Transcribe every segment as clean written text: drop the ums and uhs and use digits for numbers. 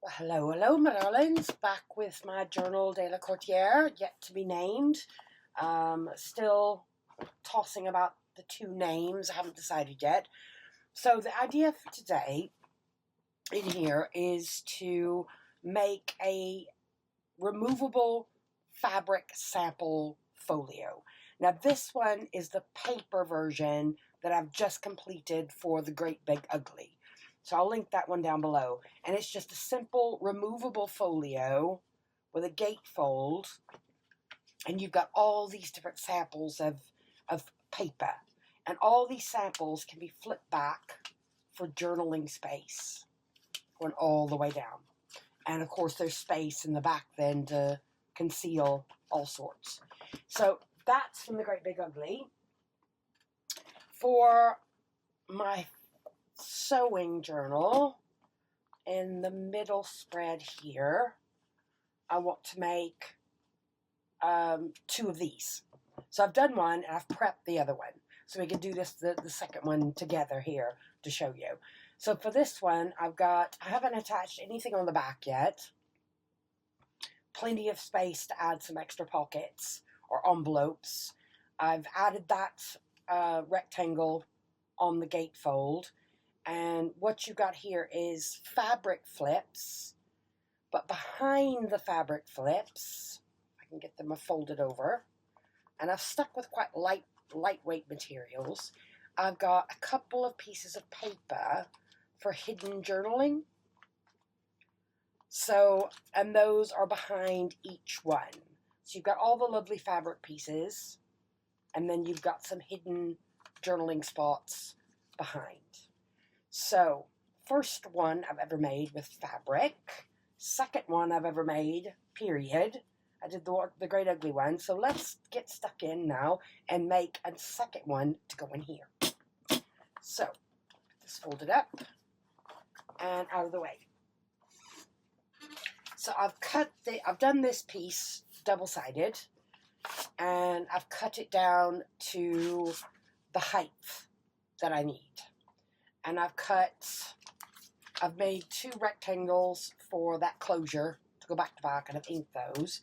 Well, hello, my darlings. Back with my journal de la Courturiere, yet to be named. Still tossing about the two names. I haven't decided yet. So the idea for today in here is to make a removable fabric sample folio. Now this one is the paper version that I've just completed for the Great Big Ugly. So I'll link that one down below. And it's just a simple removable folio with a gatefold. And you've got all these different samples of paper. And all these samples can be flipped back for journaling space. Going all the way down. And of course there's space in the back then to conceal all sorts. So that's from the Great Big Ugly. For my sewing journal, in the middle spread here, I want to make two of these. So I've done one and I've prepped the other one. So we can do this, the second one together here to show you. So for this one, I haven't attached anything on the back yet. Plenty of space to add some extra pockets or envelopes. I've added that rectangle on the gatefold. And what you got here is fabric flips, but behind the fabric flips, I can get them folded over, and I've stuck with quite lightweight materials. I've got a couple of pieces of paper for hidden journaling. So, and those are behind each one. So you've got all the lovely fabric pieces, and then you've got some hidden journaling spots behind. So, first one I've ever made with fabric. Second one I've ever made, period. I did the Great Ugly one. So let's get stuck in now and make a second one to go in here. So, this folded up and out of the way. So I've done this piece double-sided, and I've cut it down to the height that I need. And I've made two rectangles for that closure to go back to back, and I've inked those.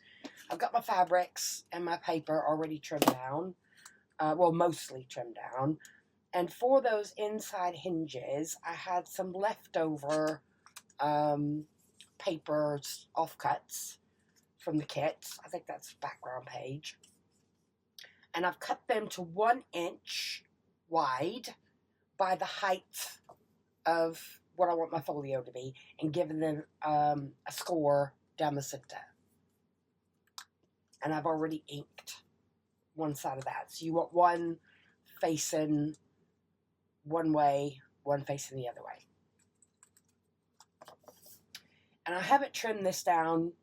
I've got my fabrics and my paper already trimmed down, well, mostly trimmed down. And for those inside hinges, I had some leftover papers, offcuts from the kit. I think that's background page. And I've cut them to 1 inch wide by the height of what I want my folio to be, and given them a score down the center. And I've already inked one side of that. So you want one facing one way, one facing the other way. And I haven't trimmed this down.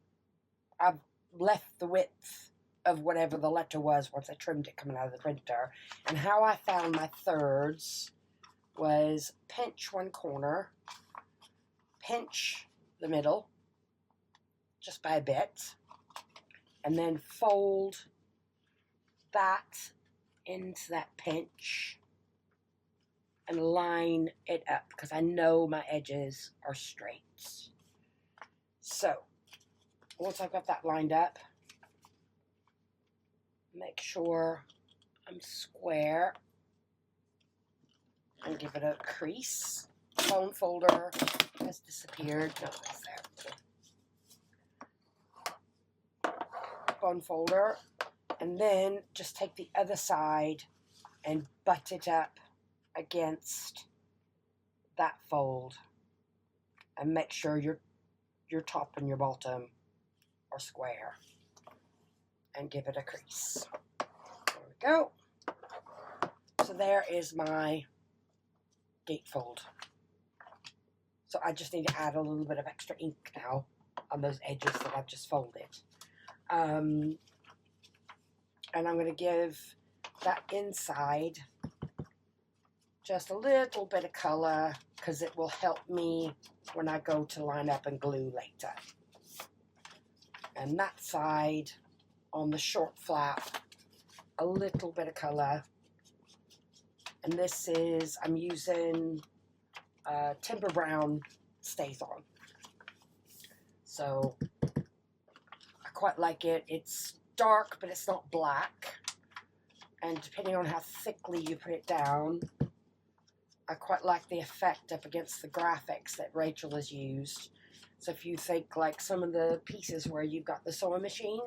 I've left the width of whatever the letter was once I trimmed it coming out of the printer. And how I found my thirds was pinch one corner, pinch the middle, just by a bit, and then fold that into that pinch and line it up, because I know my edges are straight. So, once I've got that lined up, make sure I'm square and give it a crease. Bone folder has disappeared. No, it's there. Bone folder, and then just take the other side and butt it up against that fold, and make sure your top and your bottom are square, and give it a crease. There we go. So there is my gatefold. So I just need to add a little bit of extra ink now on those edges that I've just folded. And I'm going to give that inside just a little bit of color, because it will help me when I go to line up and glue later. And that side on the short flap, a little bit of color. And this is, I'm using Timber Brown Stays On. So I quite like it. It's dark, but it's not black. And depending on how thickly you put it down, I quite like the effect up against the graphics that Rachel has used. So if you think like some of the pieces where you've got the sewing machine,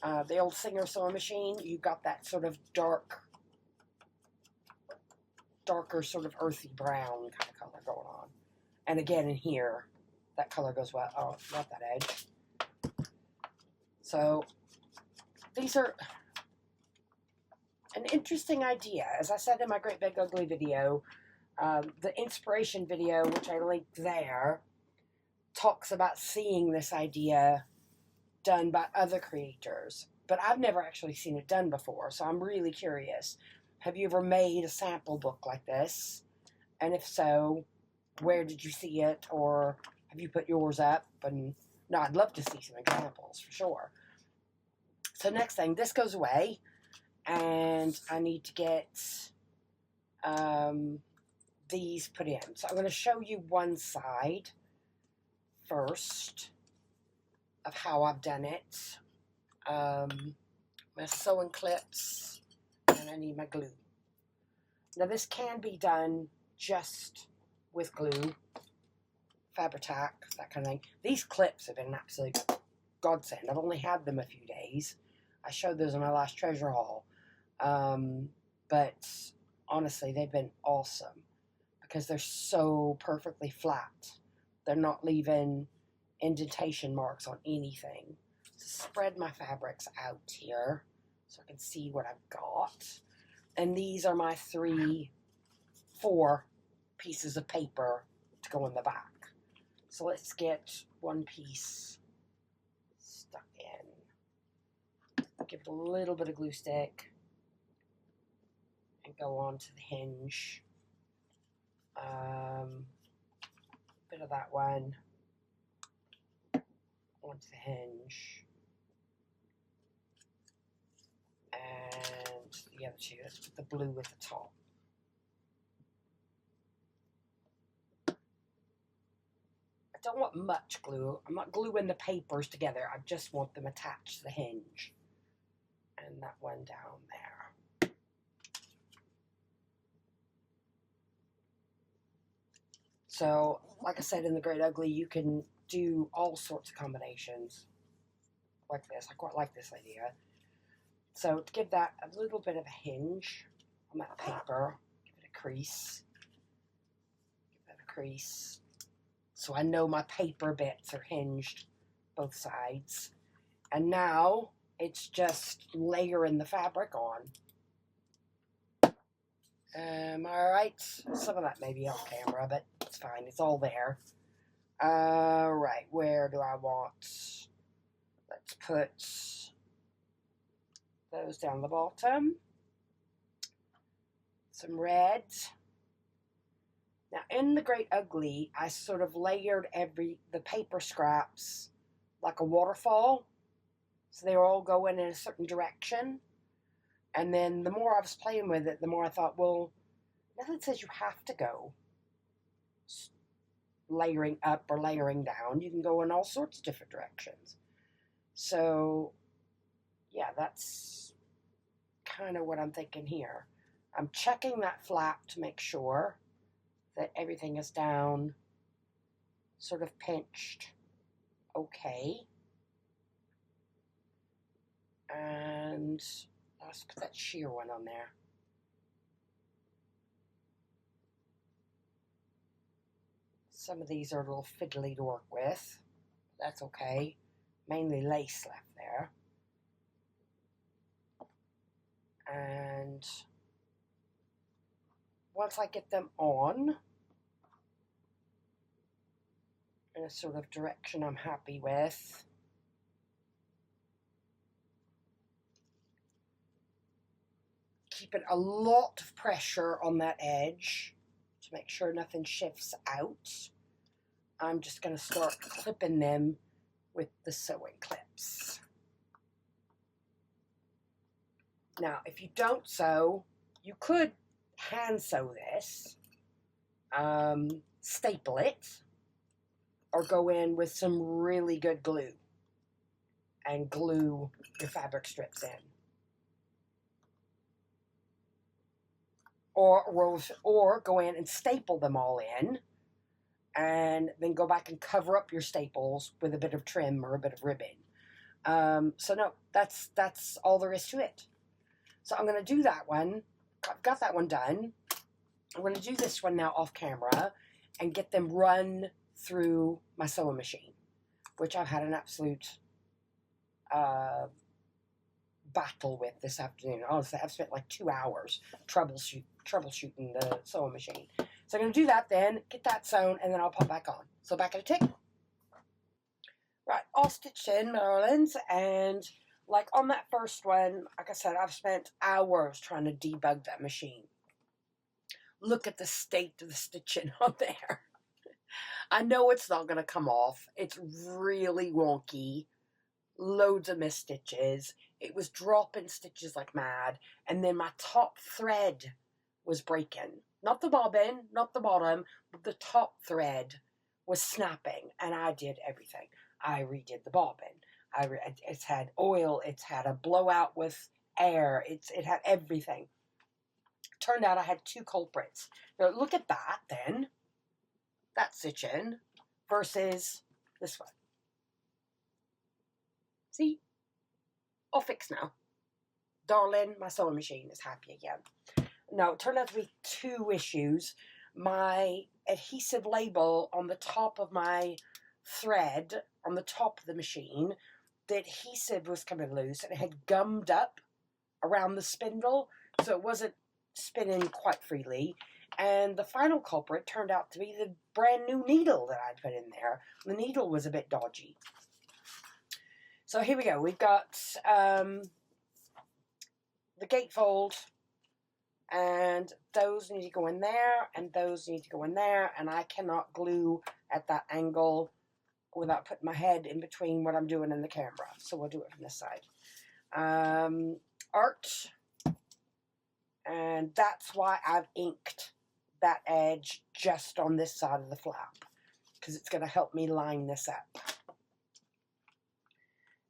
the old Singer sewing machine, you've got that sort of darker sort of earthy brown kind of color going on. And again in here, that color goes well. Oh, not that edge. So these are an interesting idea. As I said in my Great Big Ugly video, the inspiration video, which I linked there, talks about seeing this idea done by other creators. But I've never actually seen it done before, so I'm really curious. Have you ever made a sample book like this? And if so, where did you see it? Or have you put yours up? And no, I'd love to see some examples for sure. So next thing, this goes away. And I need to get these put in. So I'm going to show you one side first of how I've done it. My sewing clips, and I need my glue. Now this can be done just with glue, Fabri-Tac, that kind of thing. These clips have been an absolute godsend. I've only had them a few days. I showed those in my last treasure haul. But honestly, they've been awesome because they're so perfectly flat. They're not leaving indentation marks on anything. So spread my fabrics out here so I can see what I've got. And these are my 4 pieces of paper to go in the back. So let's get one piece stuck in. Give it a little bit of glue stick. And go on to the hinge. Bit of that one. Onto the hinge. And the other two. Let's put the blue at the top. I don't want much glue. I'm not gluing the papers together. I just want them attached to the hinge. And that one down there. So, like I said in the Great Ugly, you can do all sorts of combinations like this. I quite like this idea. So, to give that a little bit of a hinge on that paper, give it a crease. Give that a crease. So I know my paper bits are hinged both sides. And now it's just layering the fabric on. Alright, some of that may be off camera, but it's fine, it's all there. Right, where do I want? Let's put those down the bottom. Some red. Now in the Great Ugly, I sort of layered the paper scraps like a waterfall. So they were all going in a certain direction. And then the more I was playing with it, the more I thought, well, nothing says you have to go layering up or layering down. You can go in all sorts of different directions. So, yeah, that's kind of what I'm thinking here. I'm checking that flap to make sure that everything is down, sort of pinched okay. And let's put that sheer one on there. Some of these are a little fiddly to work with. That's okay. Mainly lace left there. And once I get them on in a sort of direction I'm happy with, keeping a lot of pressure on that edge to make sure nothing shifts out, I'm just going to start clipping them with the sewing clips. Now, if you don't sew, you could hand sew this, staple it, or go in with some really good glue and glue your fabric strips in. Or go in and staple them all in, and then go back and cover up your staples with a bit of trim or a bit of ribbon. So no, that's all there is to it. So I'm going to do that one. I've got that one done. I'm going to do this one now off camera and get them run through my sewing machine, which I've had an absolute battle with this afternoon. Honestly, I've spent like 2 hours troubleshooting the sewing machine. So I'm going to do that then, get that sewn, and then I'll pop back on. So back in a tick. Right, all stitched in, my darlings, and like on that first one, like I said, I've spent hours trying to debug that machine. Look at the state of the stitching on there. I know it's not going to come off. It's really wonky. Loads of missed stitches. It was dropping stitches like mad. And then my top thread was breaking. Not the bobbin, not the bottom, but the top thread was snapping. And I did everything. I redid the bobbin. It's had oil. It's had a blowout with air. It had everything. Turned out I had 2 culprits. Now look at that then. That stitching versus this one. See? All fixed now. Darling, my sewing machine is happy again. Now, it turned out to be 2 issues. My adhesive label on the top of my thread, on the top of the machine, the adhesive was coming loose and it had gummed up around the spindle, so it wasn't spinning quite freely. And the final culprit turned out to be the brand new needle that I'd put in there. The needle was a bit dodgy. So here we go. We've got the gatefold, and those need to go in there, and those need to go in there, and I cannot glue at that angle without putting my head in between what I'm doing in the camera. So we'll do it from this side. Art, and that's why I've inked that edge just on this side of the flap, because it's going to help me line this up.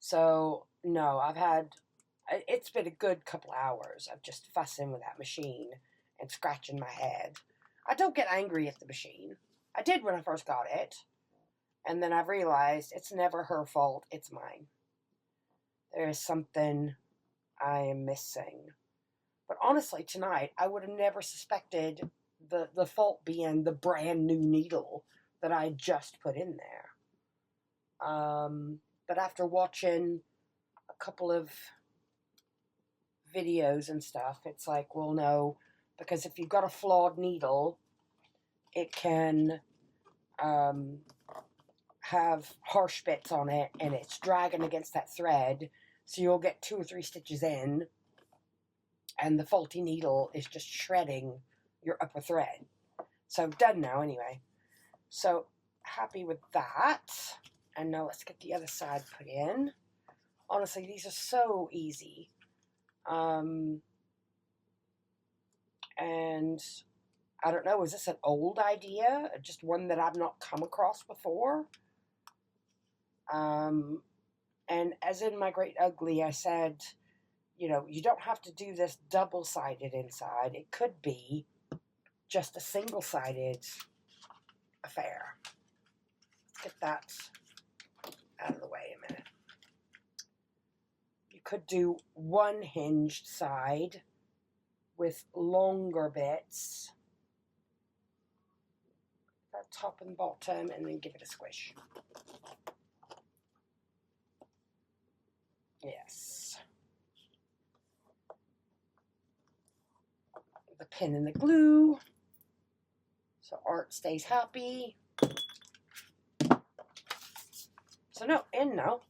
So, no, it's been a good couple hours of just fussing with that machine and scratching my head. I don't get angry at the machine. I did when I first got it. And then I've realized it's never her fault, it's mine. There is something I am missing. But honestly, tonight, I would have never suspected the fault being the brand new needle that I just put in there. But after watching a couple of videos and stuff, it's like, well, no, because if you've got a flawed needle, it can have harsh bits on it, and it's dragging against that thread, so you'll get 2 or 3 stitches in, and the faulty needle is just shredding your upper thread. So done now anyway. So happy with that. And now let's get the other side put in. Honestly, these are so easy. And I don't know, is this an old idea? Just one that I've not come across before? And as in my Great Ugly, I said, you know, you don't have to do this double-sided inside. It could be just a single-sided affair. Let's get that out of the way a minute. You could do one hinged side with longer bits, that top and bottom, and then give it a squish. Yes. The pin and the glue, so Art stays happy. So no, in now.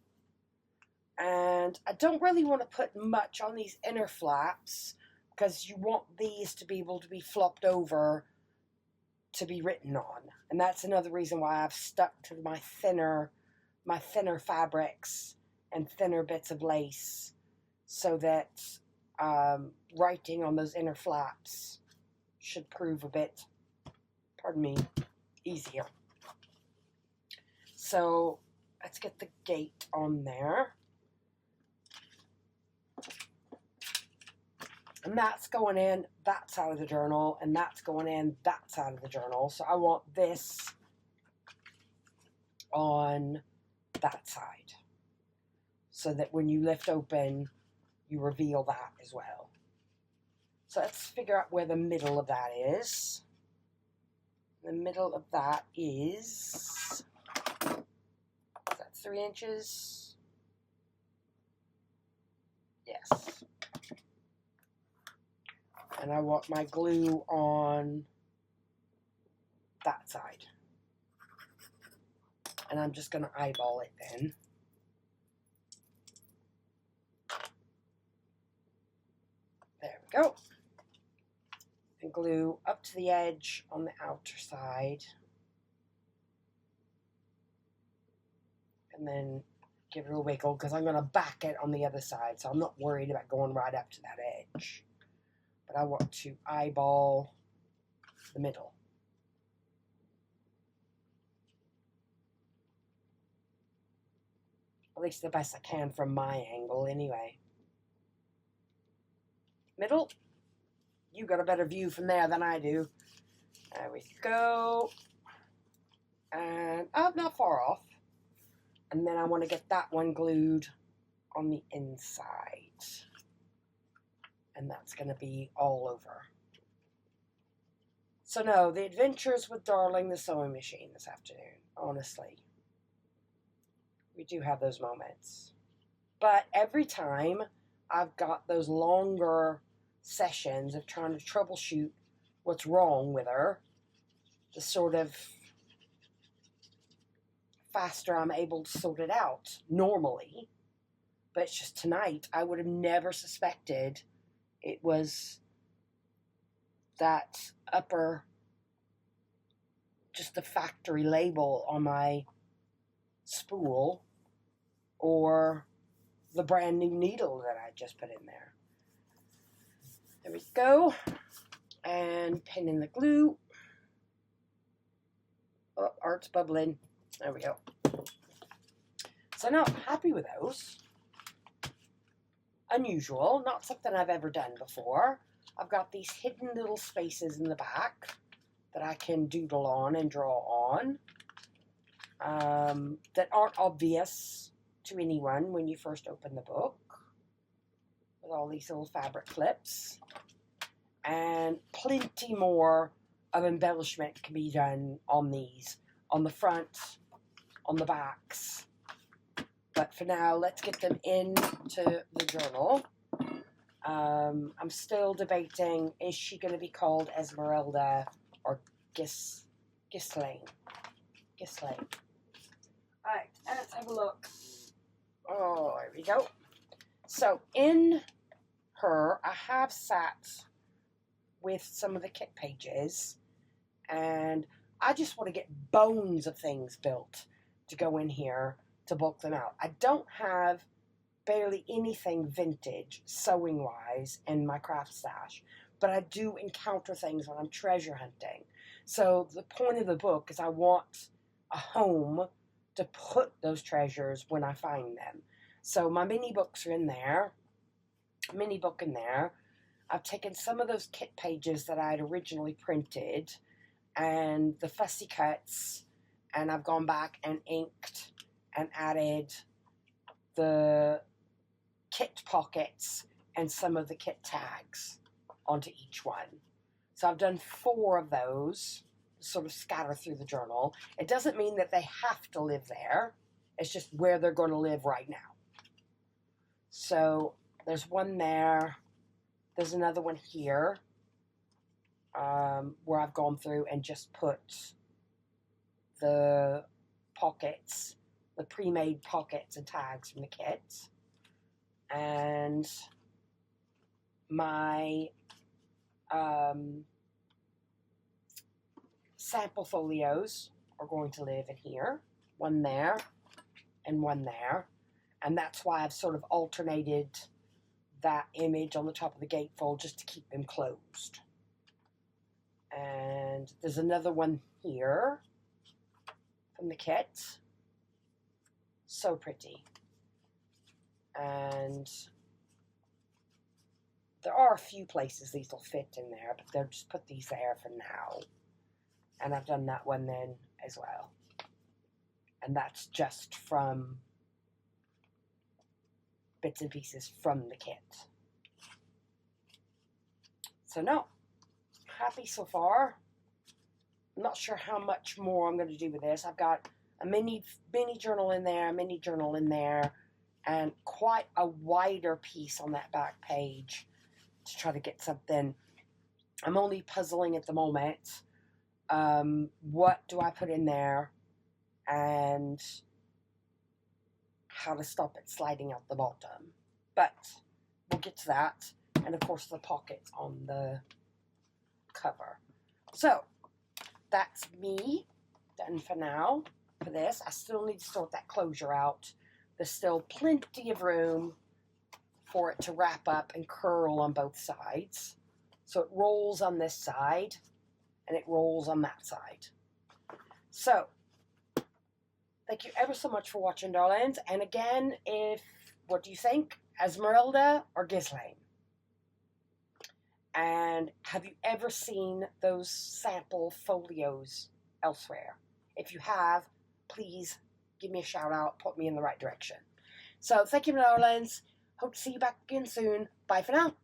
And I don't really want to put much on these inner flaps, because you want these to be able to be flopped over to be written on. And that's another reason why I've stuck to my thinner fabrics and thinner bits of lace, so that writing on those inner flaps should prove a bit, pardon me, easier. So let's get the gate on there. And that's going in that side of the journal, and that's going in that side of the journal. So I want this on that side, so that when you lift open, you reveal that as well. So let's figure out where the middle of that is. The middle of that is that 3 inches? Yes. And I want my glue on that side. And I'm just going to eyeball it then. There we go. And glue up to the edge on the outer side. And then give it a wiggle, because I'm going to back it on the other side. So I'm not worried about going right up to that edge. But I want to eyeball the middle. At least the best I can from my angle anyway. Middle. You got a better view from there than I do. There we go. And oh, not far off. And then I want to get that one glued on the inside. And that's going to be all over. So no, the adventures with Darling the sewing machine this afternoon, honestly. We do have those moments. But every time I've got those longer sessions of trying to troubleshoot what's wrong with her, the sort of faster I'm able to sort it out normally. But it's just tonight, I would have never suspected it was that upper, just the factory label on my spool, or the brand new needle that I just put in there. There we go. And pin in the glue. Oh, art's bubbling. There we go. So now I'm happy with those. Unusual, not something I've ever done before. I've got these hidden little spaces in the back that I can doodle on and draw on, that aren't obvious to anyone when you first open the book, with all these little fabric clips. And plenty more of embellishment can be done on these, on the front, on the backs. But for now, let's get them into the journal. I'm still debating, is she going to be called Esmeralda or Ghislaine? Ghislaine. Alright, let's have a look. Oh, there we go. So in her, I have sat with some of the kit pages, and I just want to get bones of things built to go in here to bulk them out. I don't have barely anything vintage sewing wise in my craft stash, but I do encounter things when I'm treasure hunting. So the point of the book is I want a home to put those treasures when I find them. So my mini books are in there, mini book in there. I've taken some of those kit pages that I had originally printed and the fussy cuts, and I've gone back and inked and added the kit pockets and some of the kit tags onto each one. So I've done 4 of those, sort of scatter through the journal. It doesn't mean that they have to live there. It's just where they're going to live right now. So there's one there. There's another one here, where I've gone through and just put the pockets, the pre-made pockets and tags from the kit. And my sample folios are going to live in here. One there and one there. And that's why I've sort of alternated that image on the top of the gatefold just to keep them closed. And there's another one here from the kit. So pretty. And there are a few places these will fit in there, but they'll just put these there for now. And I've done that one then as well. And that's just from bits and pieces from the kit. So no, happy so far. I'm not sure how much more I'm going to do with this. I've got a mini journal in there, a mini journal in there, and quite a wider piece on that back page to try to get something. I'm only puzzling at the moment. What do I put in there and how to stop it sliding out the bottom. But we'll get to that. And of course the pocket on the cover. So that's me done for now for this. I still need to sort that closure out. There's still plenty of room for it to wrap up and curl on both sides. So it rolls on this side and it rolls on that side. So thank you ever so much for watching, darlings. And again, what do you think? Esmeralda or Ghislaine? And have you ever seen those sample folios elsewhere? If you have, please give me a shout out, put me in the right direction. So thank you, darlings. Hope to see you back again soon. Bye for now.